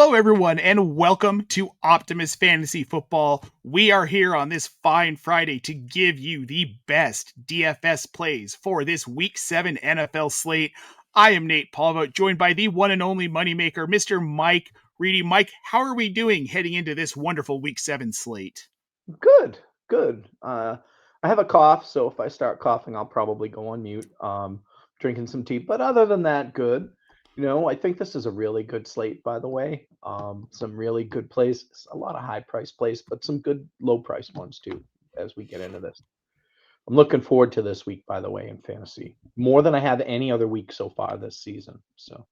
Hello, everyone, and welcome to Optimus Fantasy Football. We are here on this fine Friday to give you the best DFS plays for this Week 7 NFL slate. I am Nate Polvogt, joined by the one and only moneymaker, Mr. Mike Reedy. Mike, how are we doing heading into this wonderful Week 7 slate? Good, good. I have a cough, so if I start coughing, I'll probably go on mute. Drinking some tea, but other than that, good. I think this is a really good slate, by the way. Some really good plays, a lot of high price plays, but some good low price ones too as we get into this. I'm looking forward to this week, by the way, in fantasy, more than I have any other week so far this season. So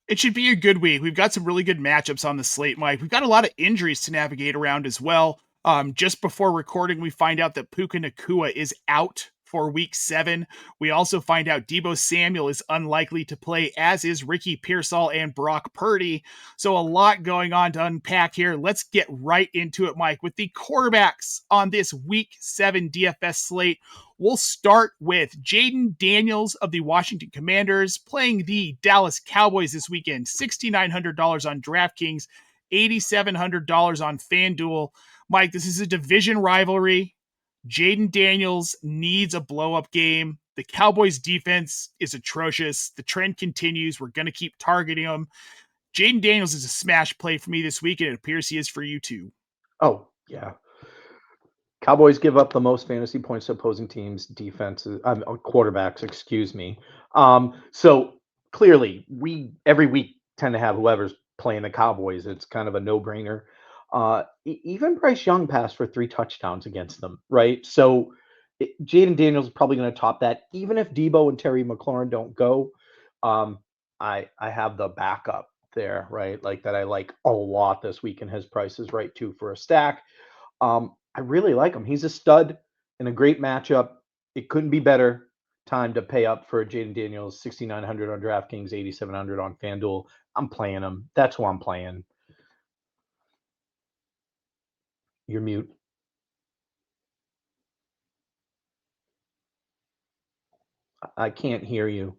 It should be a good week. We've got some really good matchups on the slate, Mike. We've got a lot of injuries to navigate around as well. Just before recording, we find out that Puka Nacua is out for Week 7. We also find out Deebo Samuel is unlikely to play, as is Ricky Pearsall and Brock Purdy. So a lot going on to unpack here. Let's get right into it, Mike, with the quarterbacks on this Week 7 DFS slate. We'll start with Jayden Daniels of the Washington Commanders playing the Dallas Cowboys this weekend. $6,900 on DraftKings, $8,700 on FanDuel. Mike, this is a division rivalry. Jayden Daniels needs a blow-up game. The Cowboys defense is atrocious. The trend continues. We're going to keep targeting them. Jayden Daniels is a smash play for me this week, and it appears he is for you too. Oh, yeah. Cowboys give up the most fantasy points to opposing teams' defenses, quarterbacks, excuse me. So clearly, we every week tend to have whoever's playing the Cowboys. It's kind of a no-brainer. Even Bryce Young passed for 3 touchdowns against them, right? So Jayden Daniels is probably going to top that. Even if Deebo and Terry McLaurin don't go, I have the backup there, right? Like that I like a lot this week, and his price is right too for a stack. I really like him. He's a stud in a great matchup. It couldn't be better time to pay up for Jayden Daniels, 6,900 on DraftKings, 8,700 on FanDuel. I'm playing him. That's who I'm playing. You're mute. I can't hear you.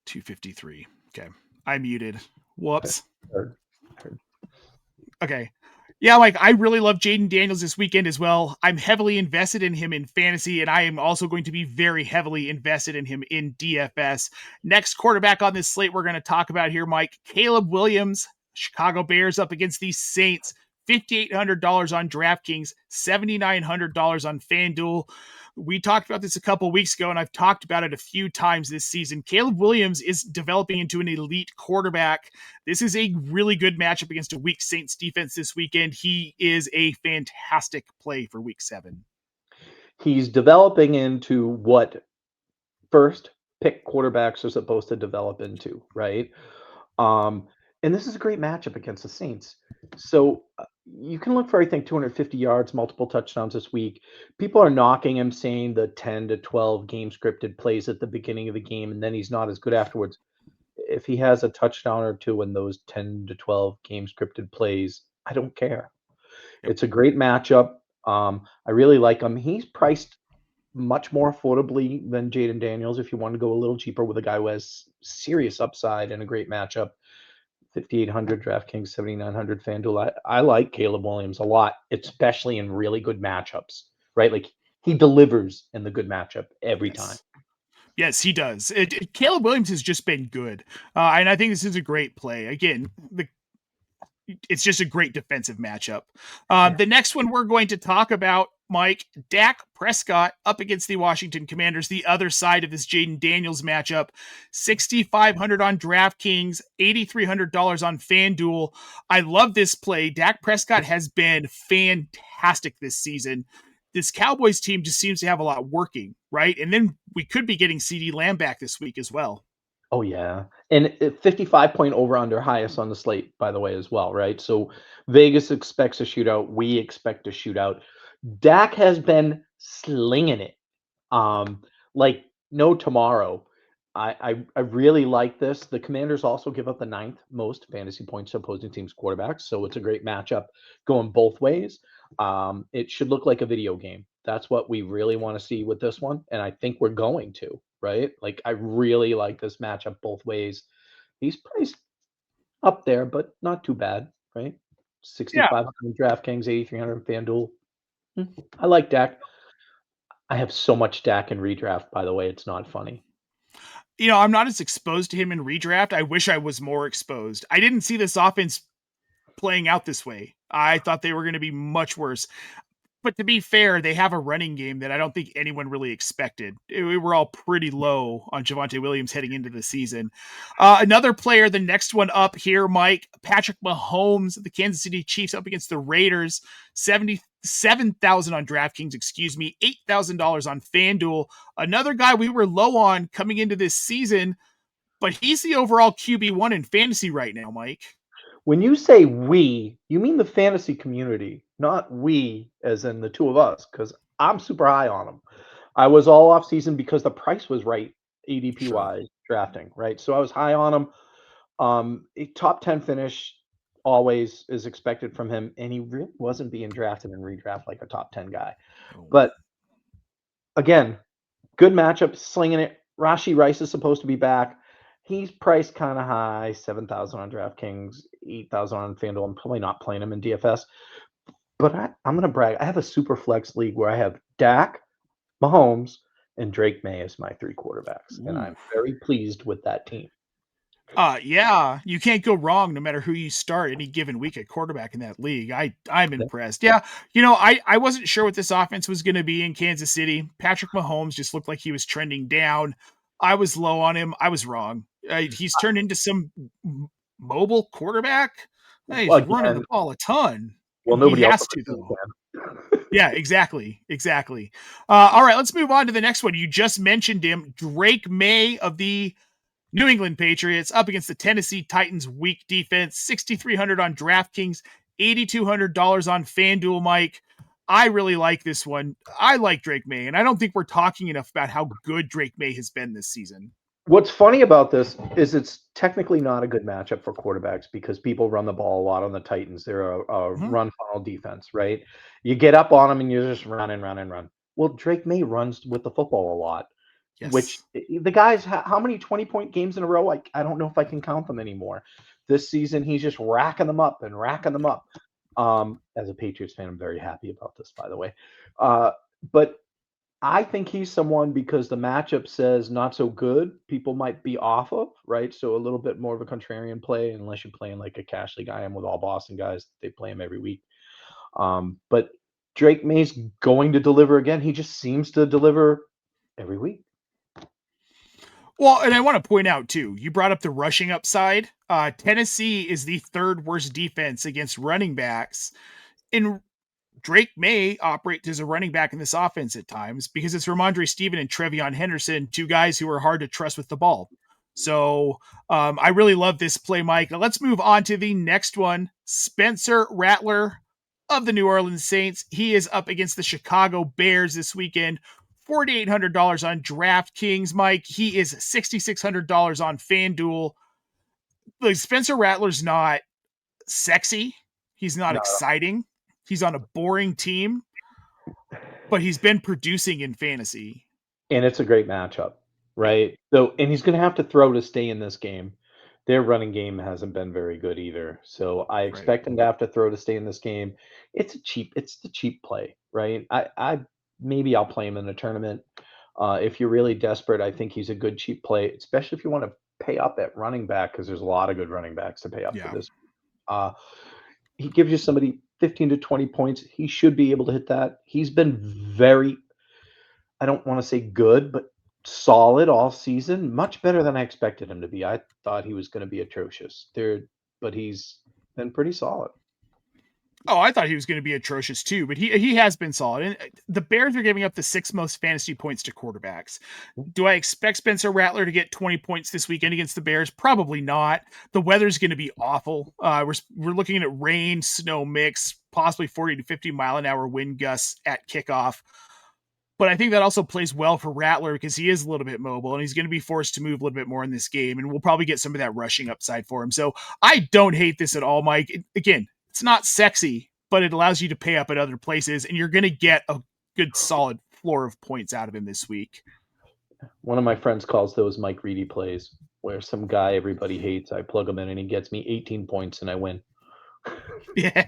253. Okay. I muted. Whoops. Heard. Okay. Yeah, like I really love Jayden Daniels this weekend as well. I'm heavily invested in him in fantasy, and I am also going to be very heavily invested in him in DFS. Next quarterback on this slate we're going to talk about here, Mike, Caleb Williams, Chicago Bears up against the Saints. $5,800 on DraftKings, $7,900 on FanDuel. We talked about this a couple weeks ago, and I've talked about it a few times this season. Caleb Williams is developing into an elite quarterback. This is a really good matchup against a weak Saints defense this weekend. He is a fantastic play for Week 7. He's developing into what first pick quarterbacks are supposed to develop into, right? And this is a great matchup against the Saints. So you can look for, I think, 250 yards, multiple touchdowns this week. People are knocking him, saying the 10 to 12 game scripted plays at the beginning of the game, and then he's not as good afterwards. If he has a touchdown or two in those 10 to 12 game scripted plays, I don't care. It's a great matchup. I really like him. He's priced much more affordably than Jayden Daniels if you want to go a little cheaper with a guy who has serious upside and a great matchup. 5,800 DraftKings, 7,900 FanDuel. I like Caleb Williams a lot, especially in really good matchups, right? Like he delivers in the good matchup every time. Yes, he does. Caleb Williams has just been good. And I think this is a great play. Again, it's just a great defensive matchup. The next one we're going to talk about, Mike, Dak Prescott up against the Washington Commanders, the other side of this Jayden Daniels matchup. $6,500 on DraftKings, $8,300 on FanDuel. I love this play. Dak Prescott has been fantastic this season. This Cowboys team just seems to have a lot working, right? And then we could be getting CeeDee Lamb back this week as well. Oh, yeah. And 55-point over-under highest on the slate, by the way, as well, right? So Vegas expects a shootout. We expect a shootout. Dak has been slinging it like no tomorrow. I really like this. The Commanders also give up the 9th most fantasy points to opposing teams' quarterbacks, so it's a great matchup going both ways. It should look like a video game. That's what we really want to see with this one, and I think we're going to, right? Like I really like this matchup both ways. He's priced up there, but not too bad, right? Yeah. 6,500 DraftKings, 8,300 FanDuel. I like Dak. I have so much Dak in redraft, by the way. It's not funny. I'm not as exposed to him in redraft. I wish I was more exposed. I didn't see this offense playing out this way. I thought they were going to be much worse. But to be fair, they have a running game that I don't think anyone really expected. We were all pretty low on Javonte Williams heading into the season. Another player, the next one up here, Mike, Patrick Mahomes, the Kansas City Chiefs up against the Raiders, 77,000 on DraftKings, $8,000 on FanDuel. Another guy we were low on coming into this season, but he's the overall QB1 in fantasy right now, Mike. When you say we, you mean the fantasy community, not we as in the two of us, because I'm super high on him. I was all off season because the price was right, ADP wise, drafting, right? So I was high on him. A top 10 finish always is expected from him, and he really wasn't being drafted in redraft like a top 10 guy. But again, good matchup, slinging it. Rashi Rice is supposed to be back. He's priced kind of high, 7,000 on DraftKings, 8,000 on FanDuel. I'm probably not playing him in DFS, but I'm going to brag. I have a super flex league where I have Dak, Mahomes, and Drake Maye as my three quarterbacks, and I'm very pleased with that team. Yeah, you can't go wrong no matter who you start any given week at quarterback in that league. I'm impressed. Yeah, I wasn't sure what this offense was going to be in Kansas City. Patrick Mahomes just looked like he was trending down. I was low on him. I was wrong. He's turned into some mobile quarterback. He's running the ball a ton. Well, nobody he else has to though. Yeah, exactly. All right, let's move on to the next one. You just mentioned him, Drake Maye of the New England Patriots up against the Tennessee Titans weak defense, 6,300 on DraftKings, $8,200 on FanDuel, Mike. I really like this one. I like Drake Maye, and I don't think we're talking enough about how good Drake Maye has been this season. What's funny about this is it's technically not a good matchup for quarterbacks because people run the ball a lot on the Titans. They're a run funnel defense, right? You get up on them and you just run and run and run. Well, Drake Maye runs with the football a lot. Yes. Which the guys, how many 20-point games in a row? I don't know if I can count them anymore. This season, he's just racking them up and racking them up. As a Patriots fan, I'm very happy about this, by the way. But I think he's someone because the matchup says not so good, people might be off of, right? So a little bit more of a contrarian play, unless you're playing like a cash league. I am with all Boston guys. They play him every week. But Drake Maye's going to deliver again. He just seems to deliver every week. Well, and I want to point out, too, you brought up the rushing upside. Tennessee is the third worst defense against running backs. And Drake Maye operates as a running back in this offense at times because it's Rhamonder Stephenson and Trevion Henderson, two guys who are hard to trust with the ball. So I really love this play, Mike. Now let's move on to the next one. Spencer Rattler of the New Orleans Saints. He is up against the Chicago Bears this weekend. $4,800 on DraftKings, Mike. He is $6,600 on FanDuel. Like, Spencer Rattler's not sexy. He's not exciting. He's on a boring team, but he's been producing in fantasy. And it's a great matchup, right? So, and he's going to have to throw to stay in this game. Their running game hasn't been very good either. So I expect him to have to throw to stay in this game. It's the cheap play, right? Maybe I'll play him in a tournament. If you're really desperate, I think he's a good cheap play, especially if you want to pay up at running back, because there's a lot of good running backs to pay up for this. He gives you somebody 15 to 20 points. He should be able to hit that. He's been very, I don't want to say good, but solid all season. Much better than I expected him to be. I thought he was going to be atrocious but he's been pretty solid. Oh, I thought he was going to be atrocious too, but he has been solid. And the Bears are giving up the sixth most fantasy points to quarterbacks. Do I expect Spencer Rattler to get 20 points this weekend against the Bears? Probably not. The weather's going to be awful. We're looking at rain, snow mix, possibly 40 to 50 mile an hour wind gusts at kickoff. But I think that also plays well for Rattler because he is a little bit mobile and he's going to be forced to move a little bit more in this game. And we'll probably get some of that rushing upside for him. So I don't hate this at all, Mike. Again, it's not sexy, but it allows you to pay up at other places, and you're going to get a good solid floor of points out of him this week. One of my friends calls those Mike Reedy plays, where some guy everybody hates, I plug him in and he gets me 18 points and I win. Yeah.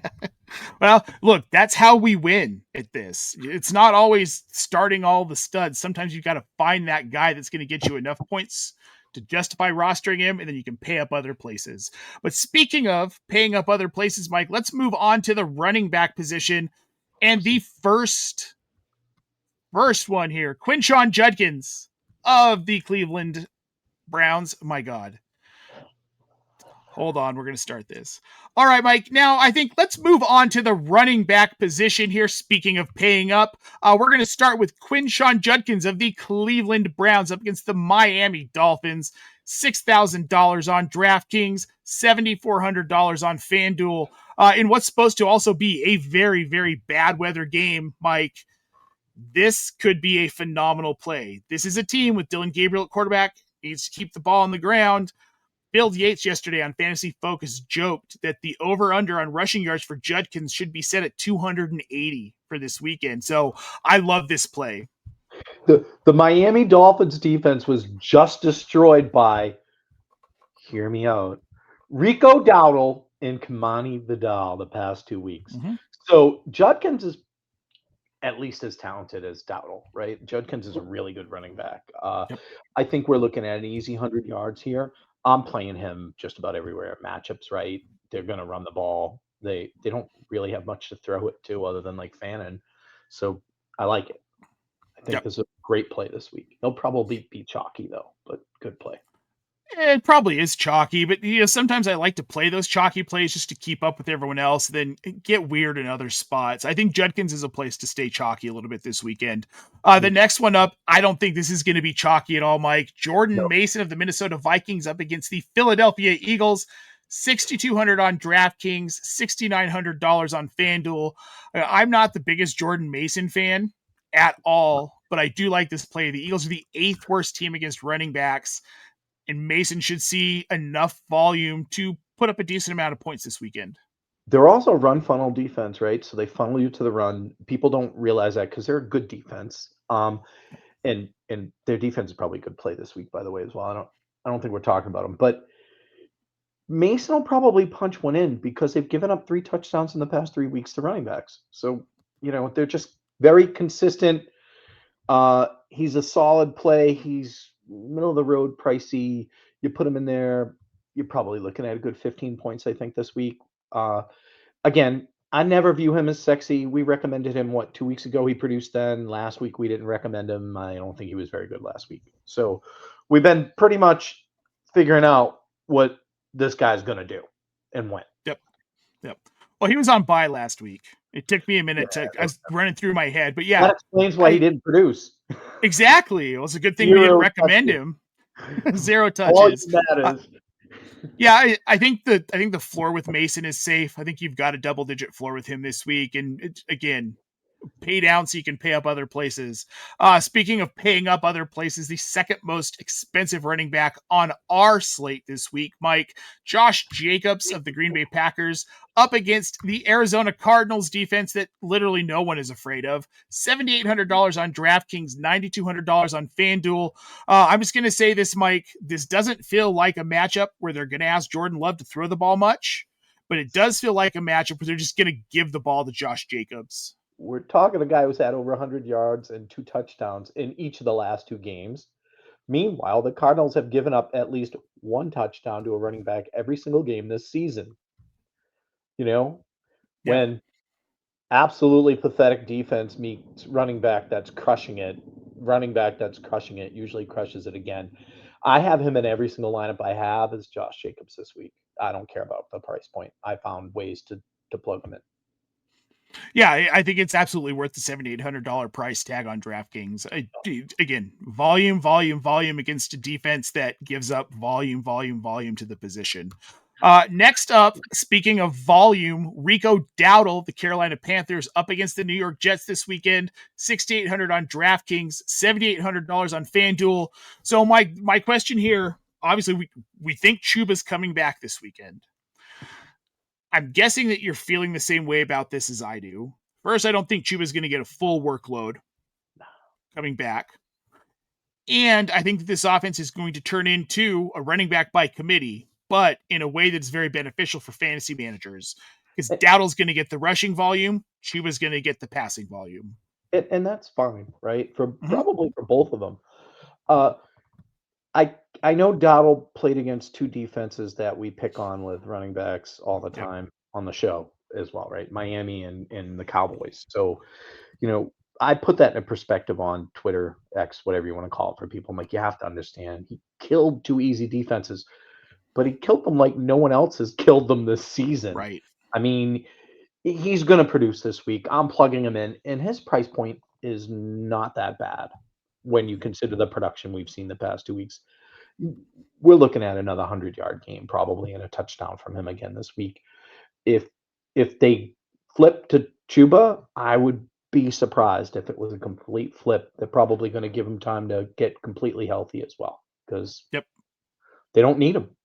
Well, look, that's how we win at this. It's not always starting all the studs. Sometimes you got to find that guy that's going to get you enough points to justify rostering him, and then you can pay up other places. But speaking of paying up other places, Mike, let's move on to the running back position. And the first one here, Quinton Judkins of the Cleveland Browns. My God. Hold on, we're going to start this. All right, Mike. Now, I think let's move on to the running back position here. Speaking of paying up, we're going to start with Quinton Judkins of the Cleveland Browns up against the Miami Dolphins. $6,000 on DraftKings, $7,400 on FanDuel. In what's supposed to also be a very, very bad weather game, Mike. This could be a phenomenal play. This is a team with Dylan Gabriel at quarterback, needs to keep the ball on the ground. Bill Yates yesterday on Fantasy Focus joked that the over-under on rushing yards for Judkins should be set at 280 for this weekend. So I love this play. The Miami Dolphins defense was just destroyed by, hear me out, Rico, Dowdle, and Kamani Vidal the past 2 weeks. Mm-hmm. So Judkins is at least as talented as Dowdle, right? Judkins is a really good running back. Yep. I think we're looking at an easy 100 yards here. I'm playing him just about everywhere at matchups, right? They're going to run the ball. They don't really have much to throw it to other than like Fannin. So I like it. I think this is a great play this week. He'll probably be chalky though, but good play. It probably is chalky, but sometimes I like to play those chalky plays just to keep up with everyone else, then get weird in other spots. I think Judkins is a place to stay chalky a little bit this weekend. The next one up, I don't think this is going to be chalky at all, Mike. Jordan Mason of the Minnesota Vikings up against the Philadelphia Eagles. $6,200 on DraftKings, $6,900 on FanDuel. I'm not the biggest Jordan Mason fan at all, but I do like this play. The Eagles are the 8th worst team against running backs, and Mason should see enough volume to put up a decent amount of points this weekend. They're also run funnel defense, right? So they funnel you to the run. People don't realize that because they're a good defense. And their defense is probably a good play this week, by the way, as well. I don't think we're talking about them, but Mason will probably punch one in because they've given up 3 touchdowns in the past 3 weeks to running backs. So, they're just very consistent. He's a solid play. He's middle of the road pricey. You put him in there, you're probably looking at a good 15 points, I think, this week. Again, I never view him as sexy. We recommended him, 2 weeks ago? He produced then. Last week, we didn't recommend him. I don't think he was very good last week. So we've been pretty much figuring out what this guy's going to do and when. Yep. Well, he was on bye last week. It took me a minute I was running through my head, but yeah. That explains why he didn't produce. Exactly. It was a good thing we didn't recommend him. 0 touches. Yeah, I think the floor with Mason is safe. I think you've got a double-digit floor with him this week, and again, pay down so you can pay up other places. Speaking of paying up other places, the second most expensive running back on our slate this week, Mike, Josh Jacobs of the Green Bay Packers up against the Arizona Cardinals defense that literally no one is afraid of. $7,800 on DraftKings, $9,200 on FanDuel. I'm just going to say this, Mike, this doesn't feel like a matchup where they're going to ask Jordan Love to throw the ball much, but it does feel like a matchup where they're just going to give the ball to Josh Jacobs. We're talking a guy who's had over 100 yards and 2 touchdowns in each of the last 2 games. Meanwhile, the Cardinals have given up at least 1 touchdown to a running back every single game this season. When absolutely pathetic defense meets running back that's crushing it, usually crushes it again. I have him in every single lineup I have as Josh Jacobs this week. I don't care about the price point. I found ways to plug him in. Yeah, I think it's absolutely worth the $7,800 price tag on DraftKings. Again, volume against a defense that gives up volume to the position. Next up, speaking of volume, Rico Dowdle, the Carolina Panthers, up against the New York Jets this weekend. $6,800 on DraftKings, $7,800 on FanDuel. So my question here, obviously, we think Chuba's coming back this weekend. I'm guessing that you're feeling the same way about this as I do. First, I don't think Chuba's going to get a full workload coming back. And I think that this offense is going to turn into a running back by committee, but in a way that's very beneficial for fantasy managers. Because Dowdle's going to get the rushing volume, Chuba's going to get the passing volume. And that's fine, right? For Mhm. probably for both of them. Uh, I know Dowdle played against two defenses that we pick on with running backs all the Yep. time on the show as well, right? Miami and the Cowboys. So, I put that in perspective on Twitter, X, whatever you want to call it for people. I'm like, you have to understand, he killed two easy defenses, but he killed them like no one else has killed them this season. Right. I mean, he's going to produce this week. I'm plugging him in, and his price point is not that bad when you consider the production we've seen the past 2 weeks. We're looking at another 100-yard game probably and a touchdown from him again this week. If they flip to Chuba, I would be surprised if it was a complete flip. They're probably going to give him time to get completely healthy as well because Yep. they don't need him.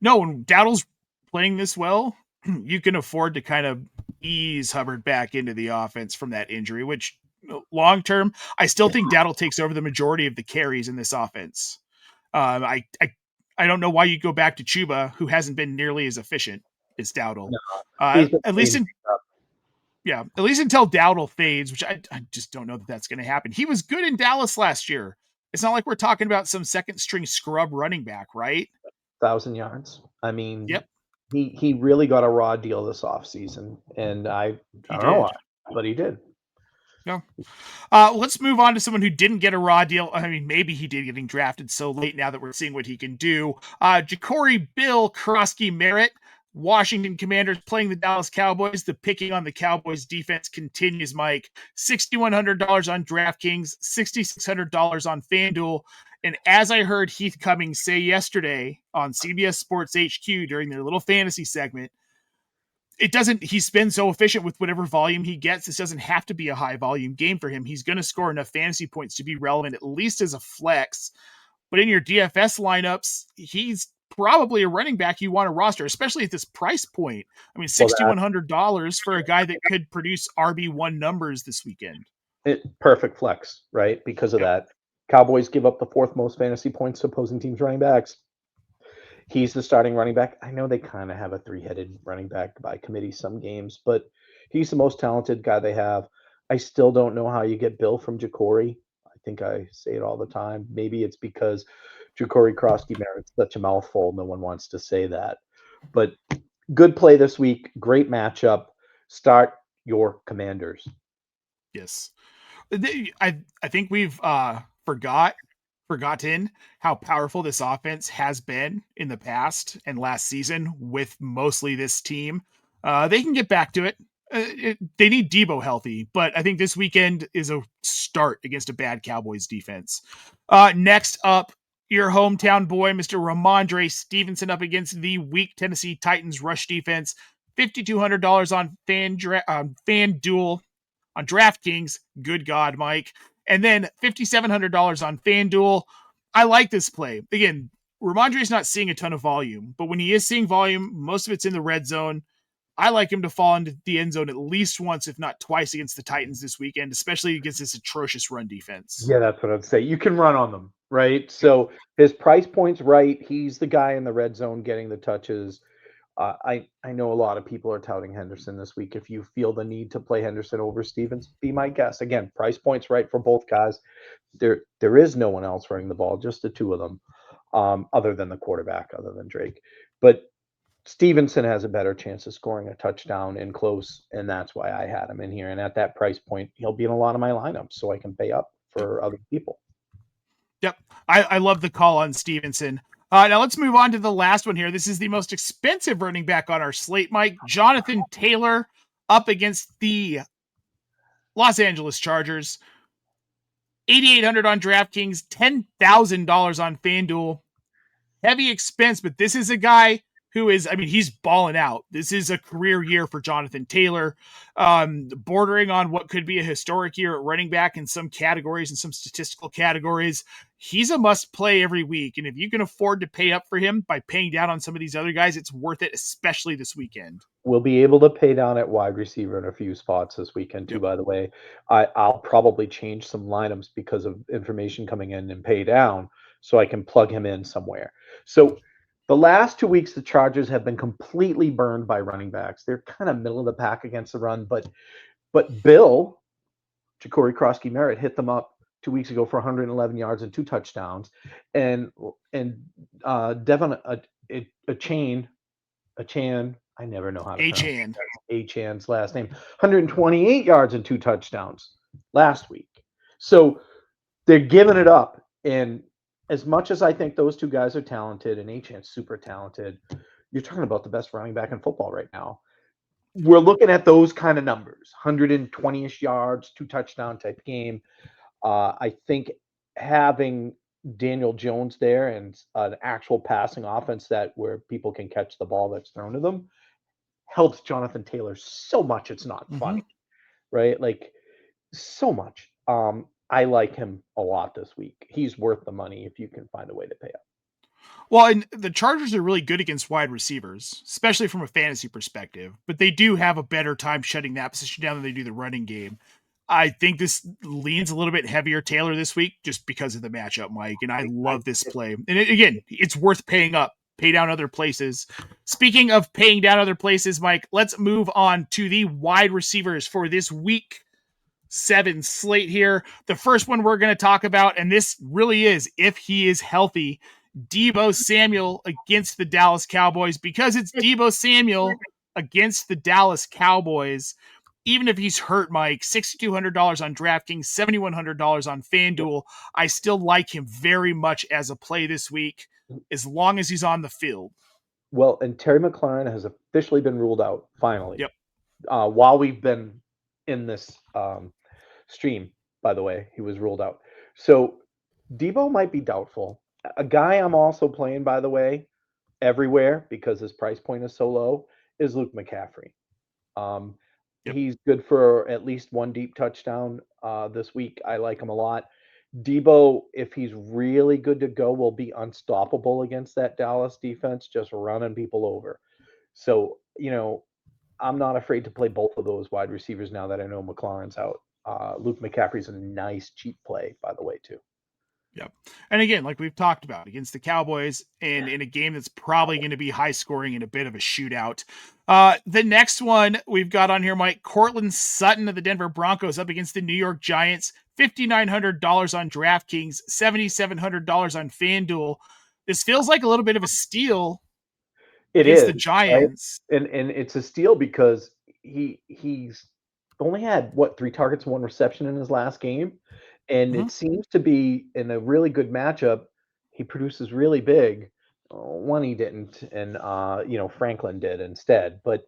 No, when Dowdle's playing this well, you can afford to kind of ease Hubbard back into the offense from that injury, which long term, I still think Dowdle takes over the majority of the carries in this offense. I don't know why you go back to Chuba, who hasn't been nearly as efficient as Dowdle. No, he's been At least playing at least until Dowdle fades, which I just don't know that that's going to happen. He was good in Dallas last year. It's not like we're talking about some second string scrub running back, right? 1,000 yards. I mean, Yep, he really got a raw deal this offseason, and I he don't know why, did. but he did. Yeah. Let's move on to someone who didn't get a raw deal. I mean, maybe he did getting drafted so late now that we're seeing what he can do. Ja'Cory Bill Krosky Merritt, Washington Commanders playing the Dallas Cowboys. The picking on the Cowboys defense continues, Mike. $6,100 on DraftKings, $6,600 on FanDuel. And as I heard Heath Cummings say yesterday on CBS Sports HQ during their little fantasy segment, he's been so efficient with whatever volume he gets. This doesn't have to be a high volume game for him. He's going to score enough fantasy points to be relevant, at least as a flex. But in your DFS lineups, he's probably a running back you want to roster, especially at this price point. I mean, $6,100 for a guy that could produce RB1 numbers this weekend. Perfect flex, right? Because of Yep. that. Cowboys give up the fourth most fantasy points to opposing teams' running backs. He's the starting running back. I know they kind of have a three-headed running back by committee some games, but he's the most talented guy they have. I still don't know how you get Bill from Ja'Cory. I think I say it all the time. Maybe it's because Ja'Cory Krosky Merritt's such a mouthful. No one wants to say that. But good play this week. Great matchup. Start your Commanders. Yes. I think we've forgotten how powerful this offense has been in the past and last season with mostly this team. They can get back to it. They need Debo healthy, but I think this weekend is a start against a bad Cowboys defense. Next up, your hometown boy, Mr. Rhamonder Stephenson, up against the weak Tennessee Titans rush defense. $5,200 on FanDuel. On DraftKings, good God, Mike. And then $5,700 on FanDuel. I like this play. Again, Rhamonder is not seeing a ton of volume, but when he is seeing volume, most of it's in the red zone. I like him to fall into the end zone at least once, if not twice, against the Titans this weekend, especially against this atrocious run defense. Yeah, that's what I'd say. You can run on them, right? So his price point's right. He's the guy in the red zone getting the touches. I know a lot of people are touting Henderson this week. If you feel the need to play Henderson over Stevens, be my guest. Again, price point's right for both guys. There is no one else running the ball, just the two of them, other than the quarterback, other than Drake. But Stevenson has a better chance of scoring a touchdown in close, and that's why I had him in here. And at that price point, he'll be in a lot of my lineups, so I can pay up for other people. Yep. I love the call on Stephenson. Now let's move on to the last one here. This is the most expensive running back on our slate, Mike. Jonathan Taylor up against the Los Angeles Chargers. $8,800 on DraftKings, $10,000 on FanDuel. Heavy expense, but this is a guy who is, I mean, he's balling out. This is a career year for Jonathan Taylor, bordering on what could be a historic year at running back in some categories and some statistical categories. he's a must play every week. And if you can afford to pay up for him by paying down on some of these other guys, it's worth it, especially this weekend. We'll be able to pay down at wide receiver in a few spots this weekend too, Yep. by the way. I'll probably change some lineups because of information coming in and pay down so I can plug him in somewhere. So the last 2 weeks, the Chargers have been completely burned by running backs. They're kind of middle of the pack against the run, but Bill, Ja'Cory Krosky-Merritt, hit them up 2 weeks ago for 111 yards and 2 touchdowns. And Devon Achane, I never know how to pronounce Achan's last name, 128 yards and 2 touchdowns last week. So they're giving it up. And as much as I think those two guys are talented and Achan's super talented, you're talking about the best running back in football right now. We're looking at those kind of numbers, 120-ish yards, 2 touchdown type game. I think having Daniel Jones there and an actual passing offense where people can catch the ball that's thrown to them helps Jonathan Taylor so much it's not funny, right? Like, so much. I like him a lot this week. He's worth the money if you can find a way to pay up. Well, and the Chargers are really good against wide receivers, especially from a fantasy perspective, but they do have a better time shutting that position down than they do the running game. I think this leans a little bit heavier Taylor this week just because of the matchup, Mike, and I love this play. And again, it's worth paying up, pay down other places. Speaking of paying down other places, Mike, let's move on to the wide receivers for this week 7 slate here. The first one we're going to talk about, and this really is, if he is healthy, Deebo Samuel against the Dallas Cowboys, because it's Deebo Samuel against the Dallas Cowboys. Even if he's hurt, Mike, $6,200 on DraftKings, $7,100 on FanDuel, I still like him very much as a play this week, as long as he's on the field. Well, and Terry McLaurin has officially been ruled out, finally. Yep. While we've been in this stream, by the way, he was ruled out. So Deebo might be doubtful. A guy I'm also playing, by the way, everywhere because his price point is so low, is Luke McCaffrey. Yep. He's good for at least 1 deep touchdown this week. I like him a lot. Deebo, if he's really good to go, will be unstoppable against that Dallas defense, just running people over. So, I'm not afraid to play both of those wide receivers now that I know McLaurin's out. Luke McCaffrey's a nice cheap play, by the way, too. Yep. And again, like we've talked about, against the Cowboys and in a game that's probably going to be high scoring and a bit of a shootout. The next one we've got on here, Mike, Courtland Sutton of the Denver Broncos up against the New York Giants, $5,900 on DraftKings, $7,700 on FanDuel. This feels like a little bit of a steal against the Giants. Right? And it's a steal because he's only had 3 targets and 1 reception in his last game. And it seems to be in a really good matchup. He produces really big. One he didn't, and Franklin did instead. But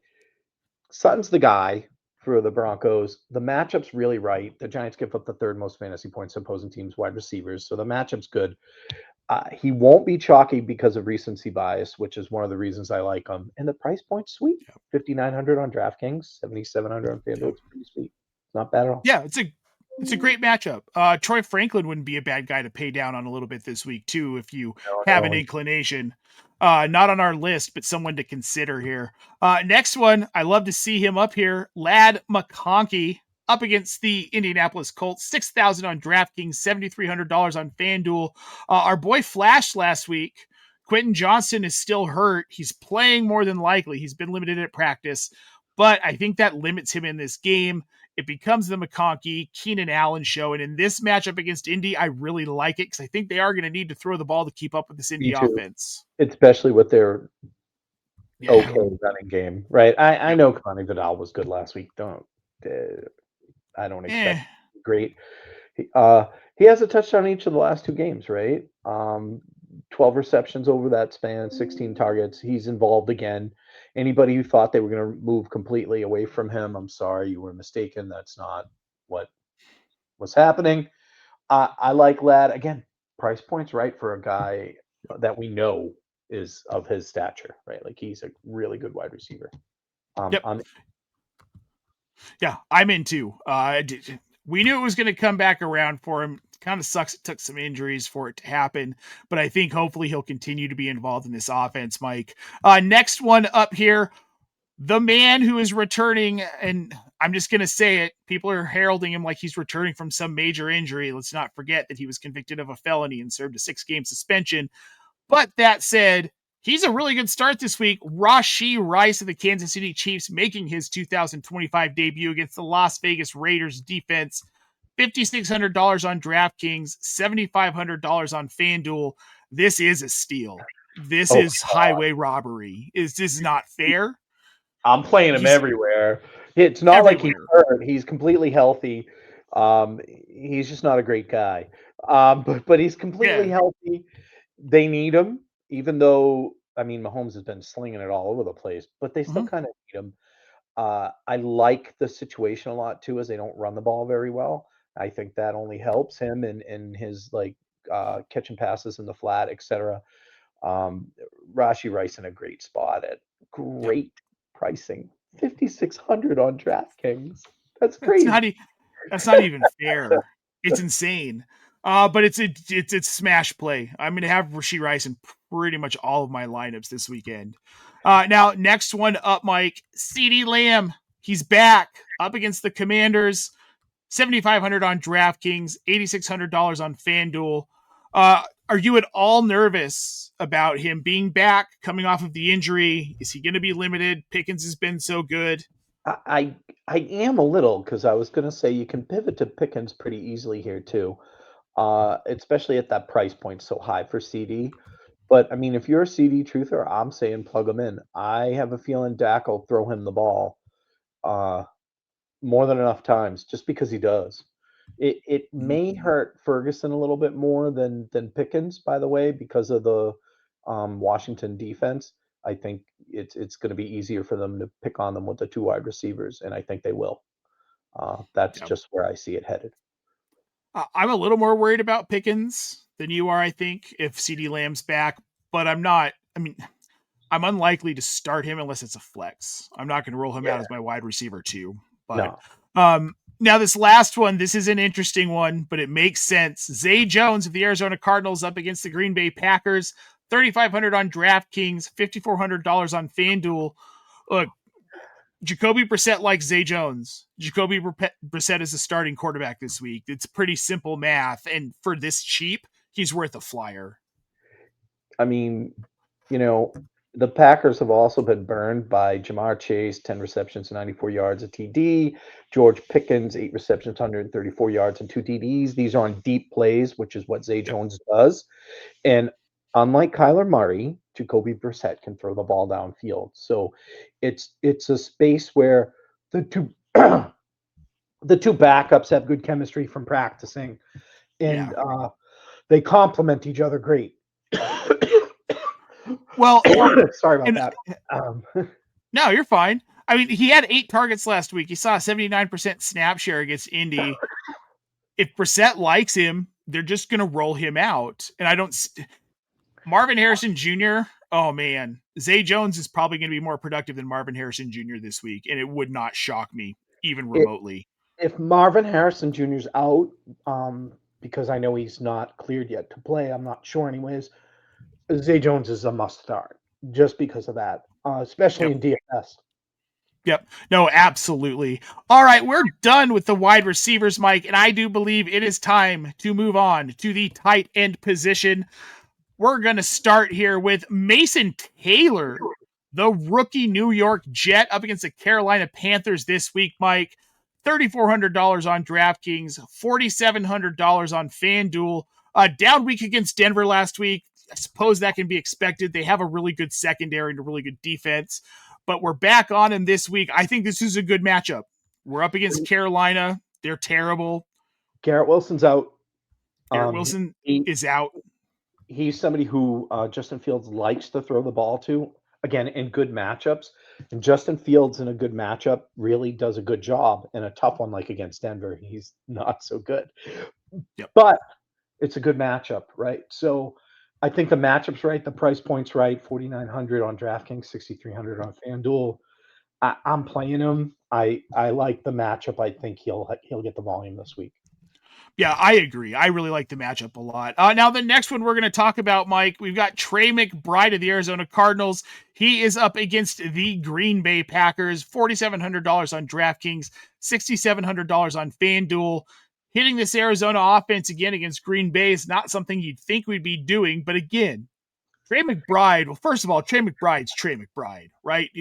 Sutton's the guy for the Broncos. The matchup's really right. The Giants give up the 3rd most fantasy points to opposing teams' wide receivers, so the matchup's good. He won't be chalky because of recency bias, which is one of the reasons I like him. And the price point's sweet. $5,900 on DraftKings, $7,700 on FanDuel. It's pretty sweet. It's not bad at all. Yeah, it's a great matchup. Troy Franklin wouldn't be a bad guy to pay down on a little bit this week, too, if you have an inclination. Not on our list, but someone to consider here. Next one, I love to see him up here. Ladd McConkey up against the Indianapolis Colts, $6,000 on DraftKings, $7,300 on FanDuel. Our boy flashed last week. Quinton Johnson is still hurt. He's playing more than likely. He's been limited at practice, but I think that limits him in this game. It becomes the McConkey, Keenan Allen show. And in this matchup against Indy, I really like it because I think they are going to need to throw the ball to keep up with this Indy offense. Especially with their okay running game, right? I know Connie Vidal was good last week. I don't expect great. He has a touchdown each of the last 2 games, right? 12 receptions over that span, 16 targets. He's involved again. Anybody who thought they were going to move completely away from him, I'm sorry, you were mistaken. That's not what was happening. I like Ladd. Again, price point's right for a guy that we know is of his stature, right? Like, he's a really good wide receiver. Yeah, I'm in too. We knew it was going to come back around for him. Kind of sucks it took some injuries for it to happen, but I think hopefully he'll continue to be involved in this offense, Mike. Next one up here, the man who is returning, and I'm just going to say it, people are heralding him like he's returning from some major injury. Let's not forget that he was convicted of a felony and served a 6-game suspension. But that said, he's a really good start this week. Rashee Rice of the Kansas City Chiefs making his 2025 debut against the Las Vegas Raiders defense. $5,600 on DraftKings, $7,500 on FanDuel. This is a steal. This is highway robbery. This is not fair. I'm playing him everywhere. It's not like he's hurt. He's completely healthy. He's just not a great guy. But he's completely healthy. They need him, even though, I mean, Mahomes has been slinging it all over the place, but they still kind of need him. I like the situation a lot, too, as they don't run the ball very well. I think that only helps him in his, catching passes in the flat, etc. Rashee Rice in a great spot at great pricing. $5,600 on DraftKings. That's crazy. That's not even fair. It's insane. But it's a smash play. I'm going to have Rashee Rice in pretty much all of my lineups this weekend. Now, next one up, Mike. CeeDee Lamb. He's back up against the Commanders. $7,500 on DraftKings, $8,600 on FanDuel. Are you at all nervous about him being back, coming off of the injury? Is he going to be limited? Pickens has been so good. I am a little, because I was going to say you can pivot to Pickens pretty easily here too, especially at that price point so high for CD. But I mean, if you're a CD truther, I'm saying plug him in. I have a feeling Dak will throw him the ball more than enough times, just because he does. It may hurt Ferguson a little bit more than Pickens, by the way, because of the Washington defense. I think it's going to be easier for them to pick on them with the 2 wide receivers, and I think they will. That's just where I see it headed. I'm a little more worried about Pickens than you are, I think, if CeeDee Lamb's back, but I'm not. I mean, I'm unlikely to start him unless it's a flex. I'm not going to roll him out as my wide receiver too. But now this last one, this is an interesting one, but it makes sense. Zay Jones of the Arizona Cardinals up against the Green Bay Packers. $3,500 on DraftKings, $5,400 on FanDuel. Look, Jacoby Brissett likes Zay Jones. Jacoby Brissett is a starting quarterback this week. It's pretty simple math, and for this cheap, he's worth a flyer. I mean, the Packers have also been burned by Jamar Chase, 10 receptions, 94 yards, a TD. George Pickens, 8 receptions, 134 yards, and 2 TDs. These are on deep plays, which is what Zay Jones does. And unlike Kyler Murray, Jacoby Brissett can throw the ball downfield. So it's a space where the two the two backups have good chemistry from practicing, and they complement each other great. Well, sorry about that. No, you're fine. I mean, he had 8 targets last week. He saw a 79% snap share against Indy. If Brissett likes him, they're just going to roll him out. And I don't. Marvin Harrison Jr., oh man, Zay Jones is probably going to be more productive than Marvin Harrison Jr. this week, and it would not shock me even remotely. If Marvin Harrison Jr.'s out, because I know he's not cleared yet to play, I'm not sure anyways, Zay Jones is a must start just because of that, especially in DFS. Yep. No, absolutely. All right, we're done with the wide receivers, Mike, and I do believe it is time to move on to the tight end position. We're going to start here with Mason Taylor, the rookie New York Jet, up against the Carolina Panthers this week, Mike. $3,400 on DraftKings, $4,700 on FanDuel. Down week against Denver last week. I suppose that can be expected. They have a really good secondary and a really good defense, but we're back on him this week. I think this is a good matchup. We're up against Carolina. They're terrible. Garrett Wilson's out. Garrett Wilson is out. He's somebody who Justin Fields likes to throw the ball to, again, in good matchups. And Justin Fields in a good matchup really does a good job. In a tough one like against Denver, he's not so good. Yep. But it's a good matchup, right? So I think the matchup's right. The price point's right. $4,900 on DraftKings, $6,300 on FanDuel. I'm playing him. I like the matchup. I think he'll get the volume this week. Yeah, I agree. I really like the matchup a lot. Now, the next one we're going to talk about, Mike, we've got Trey McBride of the Arizona Cardinals. He is up against the Green Bay Packers, $4,700 on DraftKings, $6,700 on FanDuel. Hitting this Arizona offense again against Green Bay is not something you'd think we'd be doing. But again, Trey McBride, well, first of all, Trey McBride's Trey McBride, right?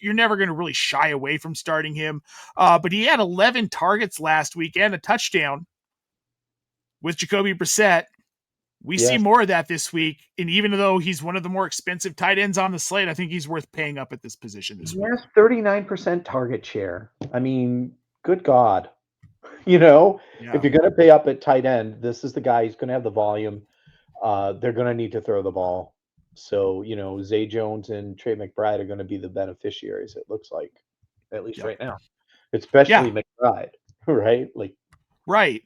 You're never going to really shy away from starting him. But he had 11 targets last week and a touchdown with Jacoby Brissett. We see Yes. more of that this week. And even though he's one of the more expensive tight ends on the slate, I think he's worth paying up at this position this week. Yes, 39% target share. I mean, good God. You know, if Yeah. you're going to pay up at tight end, this is the guy who's going to have the volume. They're going to need to throw the ball. So, Zay Jones and Trey McBride are going to be the beneficiaries, it looks like, at least Yep. right now, Yeah. especially McBride, right? Like, Right.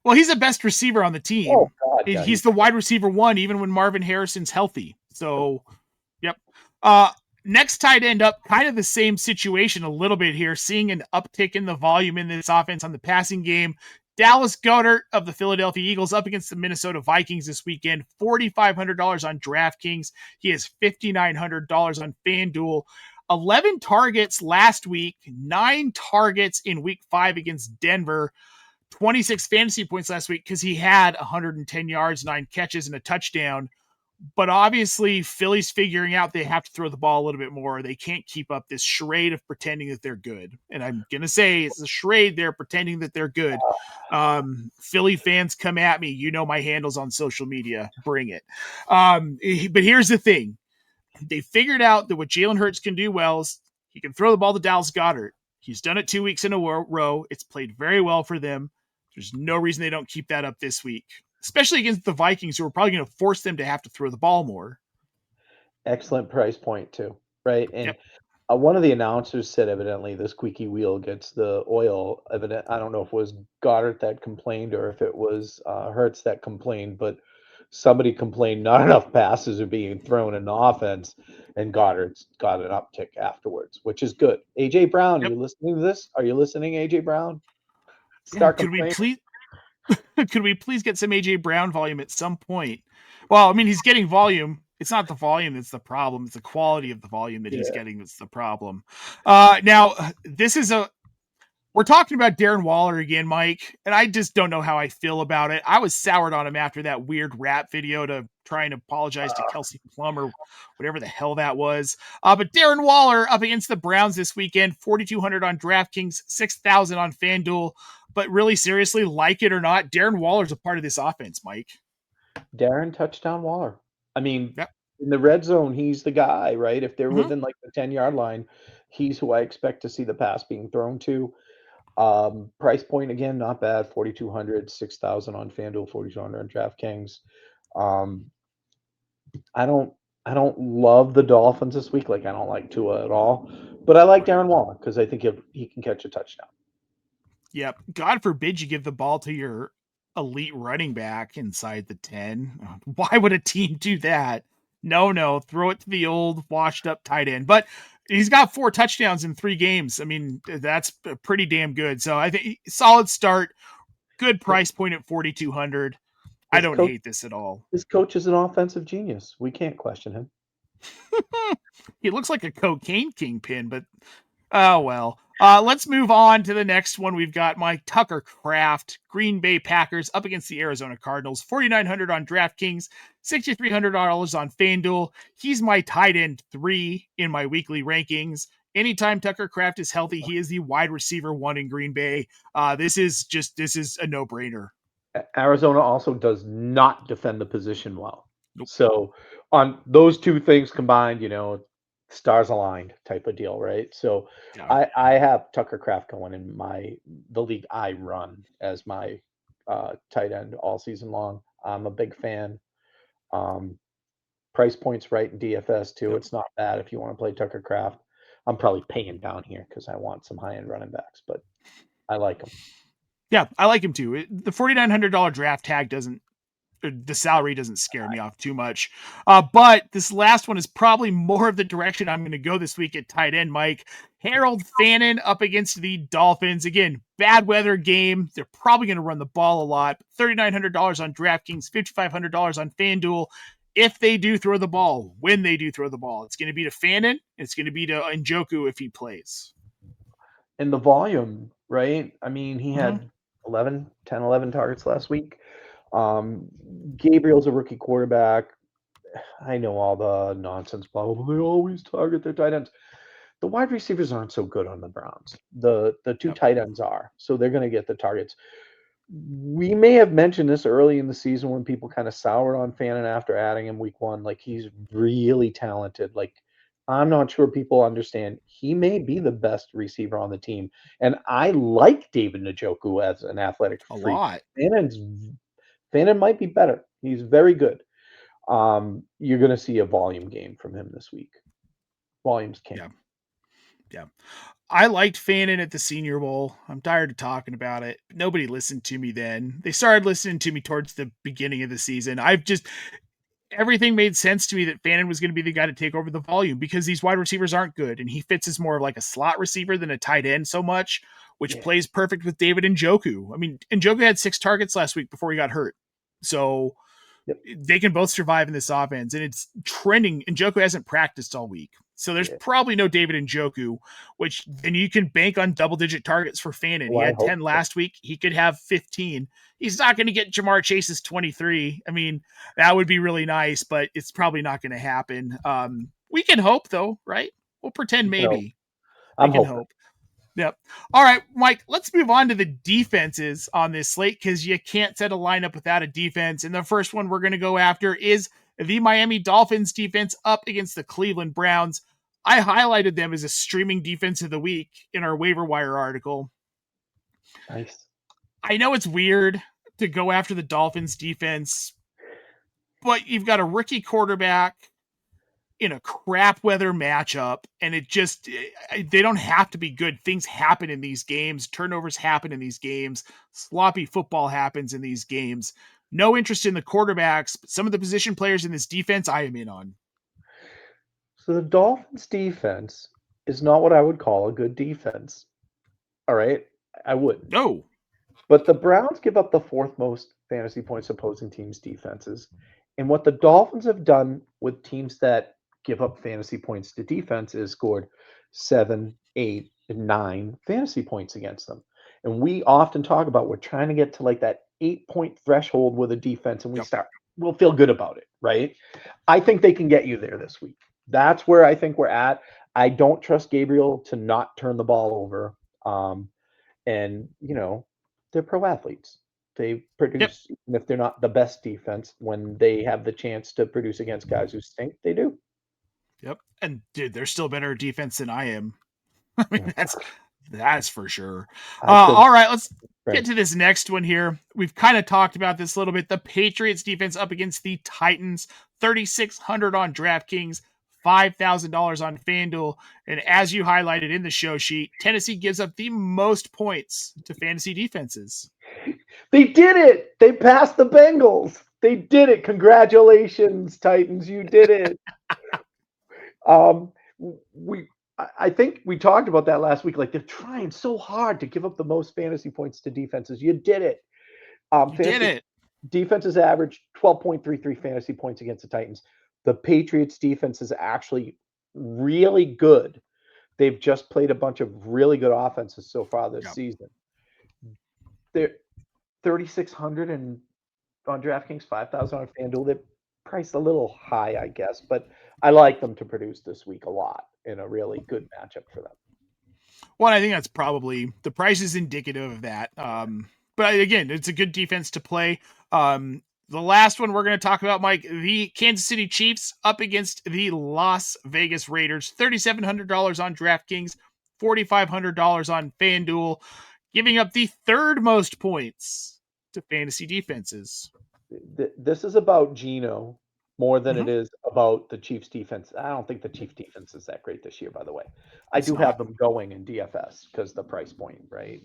Well, he's the best receiver on the team. oh, God, yeah. He's the wide receiver one, even when Marvin Harrison's healthy. So, yep. Next tight end up, kind of the same situation a little bit here, seeing an uptick in the volume in this offense on the passing game. Dallas Goedert of the Philadelphia Eagles up against the Minnesota Vikings this weekend, $4,500 on DraftKings. He has $5,900 on FanDuel. 11 targets last week, 9 targets in week 5 against Denver, 26 fantasy points last week because he had 110 yards, 9 catches, and a touchdown. But obviously, Philly's figuring out they have to throw the ball a little bit more. They can't keep up this charade of pretending that they're good. And I'm going to say it's a charade. They're pretending that they're good. Philly fans, come at me. You know my handles on social media. Bring it. But here's the thing. They figured out that what Jalen Hurts can do well is he can throw the ball to Dallas Goedert. He's done it 2 weeks in a row. It's played very well for them. There's no reason they don't keep that up this week, especially against the Vikings, who are probably going to force them to have to throw the ball more. Excellent price point, too, right? And Yep. one of the announcers said evidently the squeaky wheel gets the oil. I don't know if it was Goddard that complained or if it was Hertz that complained, but somebody complained not enough passes are being thrown in the offense, and Goddard's got an uptick afterwards, which is good. AJ Brown, Yep. you listening to this? Are you listening, AJ Brown? Yeah. Start complaining. Could we please get some AJ Brown volume at some point? Well, I mean, he's getting volume. It's not the volume that's the problem. It's the quality of the volume that he's Yeah. getting that's the problem. Now, this is we're talking about Darren Waller again, Mike, and I just don't know how I feel about it. I was soured on him after that weird rap video to try and apologize to Kelsey Plum or whatever the hell that was. But Darren Waller up against the Browns this weekend, 4,200 on DraftKings, 6,000 on FanDuel. But really, seriously, like it or not, Darren Waller's a part of this offense, Mike. Darren touchdown Waller. I mean, Yep. in the red zone, he's the guy, right? If they're Mm-hmm. within like the 10-yard line, he's who I expect to see the pass being thrown to. Price point again, not bad. 4,200, 6,000 on FanDuel, 4,200 on DraftKings. I don't love the Dolphins this week. Like I don't like Tua at all, but I like Darren Waller because I think he can catch a touchdown. Yep. God forbid you give the ball to your elite running back inside the 10. Why would a team do that? No. Throw it to the old washed up tight end. But he's got 4 touchdowns in 3 games. I mean, that's pretty damn good. So I think solid start, good price point at 4,200. I don't hate this at all. His coach is an offensive genius. We can't question him. He looks like a cocaine kingpin, but oh well. Let's move on to the next one. We've got Mike Tucker Kraft, Green Bay Packers up against the Arizona Cardinals, 4,900 on DraftKings, $6,300 on FanDuel. He's my tight end 3 in my weekly rankings. Anytime Tucker Kraft is healthy, he is the wide receiver 1 in Green Bay. This is a no-brainer. Arizona also does not defend the position well. Nope. So on those two things combined, stars aligned type of deal, right? So Yeah. I have Tucker Kraft going in the league I run as my tight end all season long. I'm a big fan. Price points right in DFS too. Yep. It's not bad if you want to play Tucker Kraft. I'm probably paying down here because I want some high end running backs, but I like them. Yeah, I like him too. The $4,900 draft tag doesn't the salary doesn't scare me off too much. But this last one is probably more of the direction I'm going to go this week at tight end, Mike. Harold Fannin up against the Dolphins. Again, bad weather game. They're probably going to run the ball a lot. $3,900 on DraftKings, $5,500 on FanDuel. If they do throw the ball, when they do throw the ball, it's going to be to Fannin. It's going to be to Njoku if he plays. And the volume, right? I mean, he Mm-hmm. had 11 targets last week. Gabriel's a rookie quarterback. I know all the nonsense, blah, blah, blah. They always target their tight ends. The wide receivers aren't so good on the Browns. The two tight ends are, so they're going to get the targets. We may have mentioned this early in the season when people kind of soured on Fannin after adding him week one. Like, he's really talented. Like, I'm not sure people understand. He may be the best receiver on the team. And I like David Njoku as an athletic A freak. lot. Fannin might be better. He's very good. You're going to see a volume game from him this week. Volume's king. Yeah. I liked Fannin at the Senior Bowl. I'm tired of talking about it. Nobody listened to me then. They started listening to me towards the beginning of the season. Everything made sense to me that Fannin was going to be the guy to take over the volume because these wide receivers aren't good. And he fits as more of like a slot receiver than a tight end so much, which plays perfect with David Njoku. I mean, Njoku had 6 targets last week before he got hurt. So they can both survive in this offense, and it's trending. Njoku hasn't practiced all week, so there's probably no David Njoku, which then you can bank on double-digit targets for Fannin. He had 10 last week. He could have 15. He's not going to get Jamar Chase's 23. I mean, that would be really nice, but it's probably not going to happen. We can hope, though, right? We'll pretend maybe. I can hope. Yep. All right, Mike, let's move on to the defenses on this slate because you can't set a lineup without a defense. And the first one we're going to go after is the Miami Dolphins defense up against the Cleveland Browns. I highlighted them as a streaming defense of the week in our waiver wire article. Nice. I know it's weird to go after the Dolphins defense, but you've got a rookie quarterback in a crap weather matchup, and they don't have to be good. Things happen in these games. Turnovers happen in these games. Sloppy football happens in these games. No interest in the quarterbacks, but some of the position players in this defense I am in on. So the Dolphins defense is not what I would call a good defense. All right? I wouldn't. No. But the Browns give up the 4th most fantasy points opposing teams' defenses. And what the Dolphins have done with teams that give up fantasy points to defense is scored 7, 8, and 9 fantasy points against them. And we often talk about we're trying to get to like that 8-point threshold with a defense, and we'll feel good about it, right? I think they can get you there this week. That's where I think we're at. I don't trust Gabriel to not turn the ball over. And, they're pro athletes. They produce, even if they're not the best defense, when they have the chance to produce against guys who stink, they do. Yep. And dude, they're still better defense than I am. I mean, that's for sure. All right, let's get to this next one here. We've kind of talked about this a little bit. The Patriots defense up against the Titans, 3,600 on DraftKings, $5,000 on FanDuel. And as you highlighted in the show sheet, Tennessee gives up the most points to fantasy defenses. They did it. They passed the Bengals. They did it. Congratulations, Titans. You did it. I think we talked about that last week. Like, they're trying so hard to give up the most fantasy points to defenses. You did it. Did it. Defenses average 12.33 fantasy points against the Titans. The Patriots defense is actually really good. They've just played a bunch of really good offenses so far this season. They're 3,600 and on DraftKings, 5,000 on FanDuel. They're priced a little high, I guess, but I like them to produce this week a lot in a really good matchup for them. Well, I think that's probably the price is indicative of that. But again, it's a good defense to play. The last one we're going to talk about, Mike, the Kansas City Chiefs up against the Las Vegas Raiders, $3,700 on DraftKings, $4,500 on FanDuel, giving up the 3rd most points to fantasy defenses. This is about Geno more than it is about the Chiefs defense. I don't think the Chiefs defense is that great this year, by the way. I do have them going in DFS because the price point, right?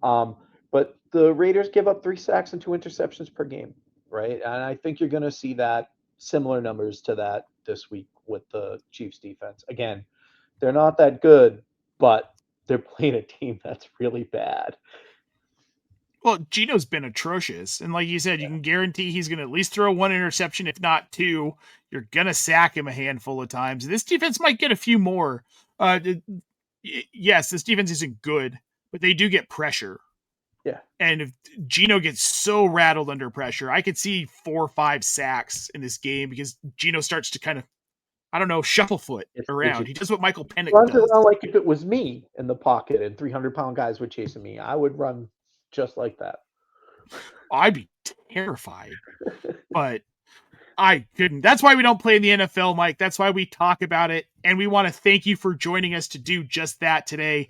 But the Raiders give up 3 sacks and 2 interceptions per game. right? And I think you're going to see that similar numbers to that this week with the Chiefs defense. Again, they're not that good, but they're playing a team that's really bad. Well, Gino's been atrocious. And like you said, you can guarantee he's going to at least throw one interception, if not two. You're going to sack him a handful of times. This defense might get a few more. Yes, this defense isn't good, but they do get pressure. Yeah. And if Gino gets so rattled under pressure, I could see 4 or 5 sacks in this game because Gino starts to kind of, I don't know, shufflefoot around. He does what Michael Penix runs does. around like if it was me in the pocket and 300-pound guys were chasing me. I would run just like that. I'd be terrified, but I couldn't. That's why we don't play in the NFL, Mike. That's why we talk about it. And we want to thank you for joining us to do just that today.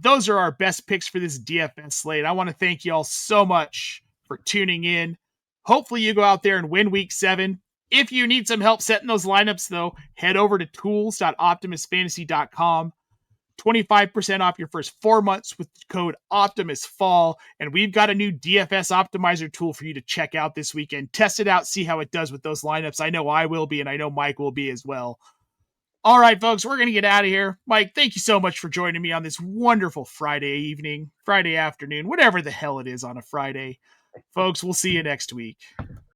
Those are our best picks for this DFS slate. I want to thank you all so much for tuning in. Hopefully you go out there and win week 7. If you need some help setting those lineups, though, head over to tools.optimusfantasy.com. 25% off your first 4 months with code OptimusFall. And we've got a new DFS optimizer tool for you to check out this weekend. Test it out, see how it does with those lineups. I know I will be, and I know Mike will be as well. All right, folks, we're going to get out of here. Mike, thank you so much for joining me on this wonderful Friday evening, Friday afternoon, whatever the hell it is on a Friday. Folks, we'll see you next week.